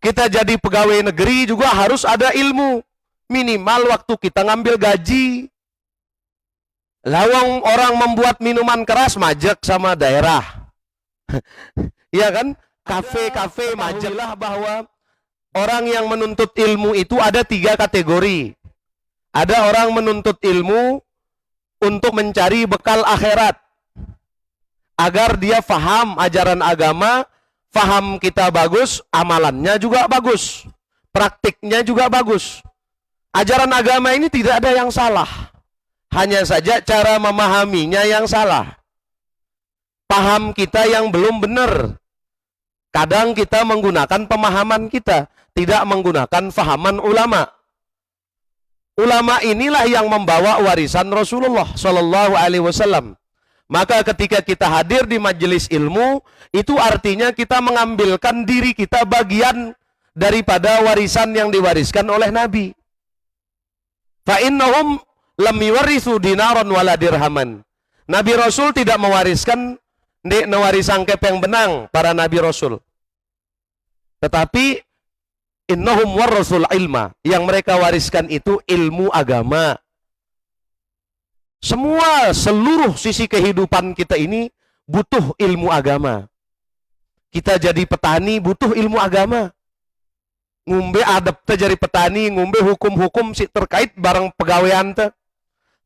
Kita jadi pegawai negeri juga harus ada ilmu. Minimal waktu kita ngambil gaji. Lawang orang membuat minuman keras majek sama daerah. Iya kan? Kafe-kafe majelah bahwa orang yang menuntut ilmu itu ada 3 kategori. Ada orang menuntut ilmu untuk mencari bekal akhirat. Agar dia faham ajaran agama, faham kita bagus, amalannya juga bagus. Praktiknya juga bagus. Ajaran agama ini tidak ada yang salah. Hanya saja cara memahaminya yang salah. Paham kita yang belum benar. Kadang kita menggunakan pemahaman kita, tidak menggunakan fahaman ulama. Ulama inilah yang membawa warisan Rasulullah Shallallahu Alaihi Wasallam. Maka ketika kita hadir di majelis ilmu, itu artinya kita mengambilkan diri kita bagian daripada warisan yang diwariskan oleh Nabi. Fa innahum lam yuwarithu dinaron wala dirhaman. Nabi Rasul tidak mewariskan warisan kepeng benang para Nabi Rasul. Tetapi innahum warasul ilma, yang mereka wariskan itu ilmu agama. Seluruh sisi kehidupan kita ini butuh ilmu agama. Kita jadi petani butuh ilmu agama. Ngumbe adab jadi petani, ngumbe hukum-hukum si terkait barang pegawaian teh.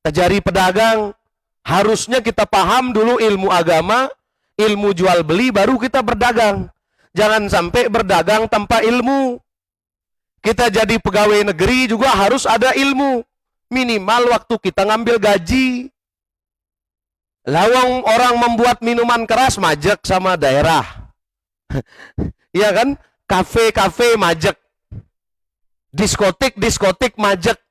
Jadi pedagang, harusnya kita paham dulu ilmu agama, ilmu jual beli, baru kita berdagang. Jangan sampai berdagang tanpa ilmu. Kita jadi pegawai negeri juga harus ada ilmu. Minimal waktu kita ngambil gaji. Lawang orang membuat minuman keras majek sama daerah. Iya kan? Kafe-kafe majek. Diskotik majek.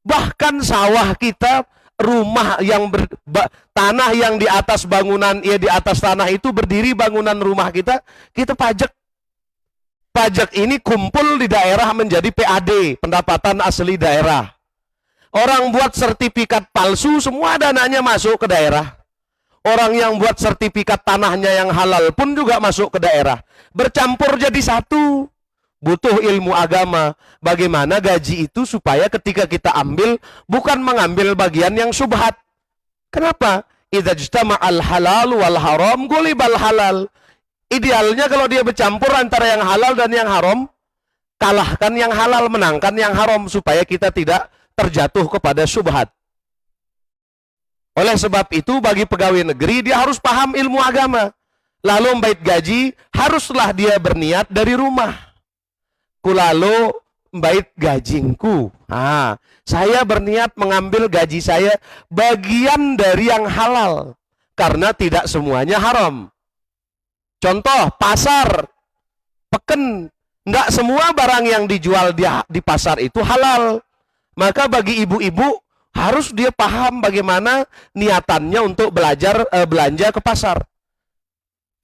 Bahkan sawah kita, rumah yang tanah yang di atas bangunan, di atas tanah itu berdiri bangunan rumah kita pajak. Pajak ini kumpul di daerah menjadi PAD, pendapatan asli daerah. Orang buat sertifikat palsu, semua dananya masuk ke daerah. Orang yang buat sertifikat tanahnya yang halal pun juga masuk ke daerah. Bercampur jadi satu. Butuh ilmu agama. Bagaimana gaji itu supaya ketika kita ambil, bukan mengambil bagian yang syubhat. Kenapa? Idza ijtama'al halal wal haram gulibal halal. Idealnya kalau dia bercampur antara yang halal dan yang haram, kalahkan yang halal, menangkan yang haram, supaya kita tidak terjatuh kepada syubhat. Oleh sebab itu, bagi pegawai negeri, dia harus paham ilmu agama. Lalu bait gaji, haruslah dia berniat dari rumah. Kulalo bait gajingku. Saya berniat mengambil gaji saya bagian dari yang halal. Karena tidak semuanya haram. Contoh, pasar, peken. Enggak semua barang yang dijual di pasar itu halal. Maka bagi ibu-ibu, harus dia paham bagaimana niatannya untuk belanja ke pasar.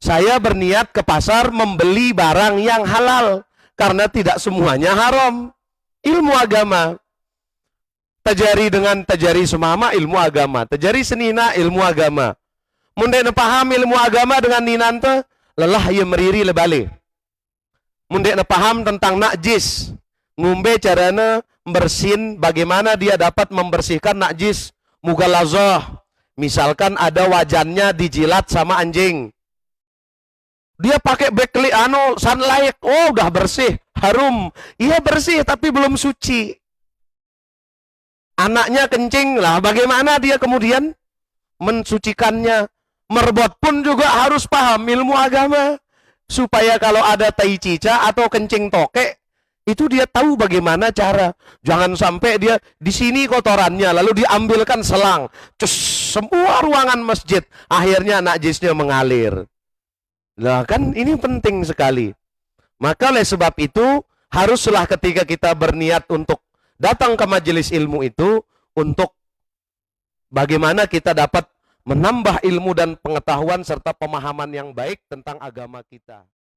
Saya berniat ke pasar membeli barang yang halal. Karena tidak semuanya haram. Ilmu agama. Tajari dengan tajari semama, ilmu agama. Tajari senina, ilmu agama. Mundek paham ilmu agama dengan ninante, lelah ia meriri lebale. Mundek paham tentang najis. Ngumbe carana bersin, bagaimana dia dapat membersihkan najis. Mughalazah. Misalkan ada wajannya dijilat sama anjing. Dia pakai bekli sunlight, udah bersih, harum. Iya bersih tapi belum suci. Anaknya kencing lah, bagaimana dia kemudian mensucikannya? Merbot pun juga harus paham ilmu agama, supaya kalau ada tai cica atau kencing tokek, itu dia tahu bagaimana cara. Jangan sampai dia di sini kotorannya, lalu diambilkan selang, semua ruangan masjid, akhirnya najisnya mengalir. Nah kan ini penting sekali. Maka oleh sebab itu, haruslah ketika kita berniat untuk datang ke majelis ilmu itu, untuk bagaimana kita dapat menambah ilmu dan pengetahuan serta pemahaman yang baik tentang agama kita.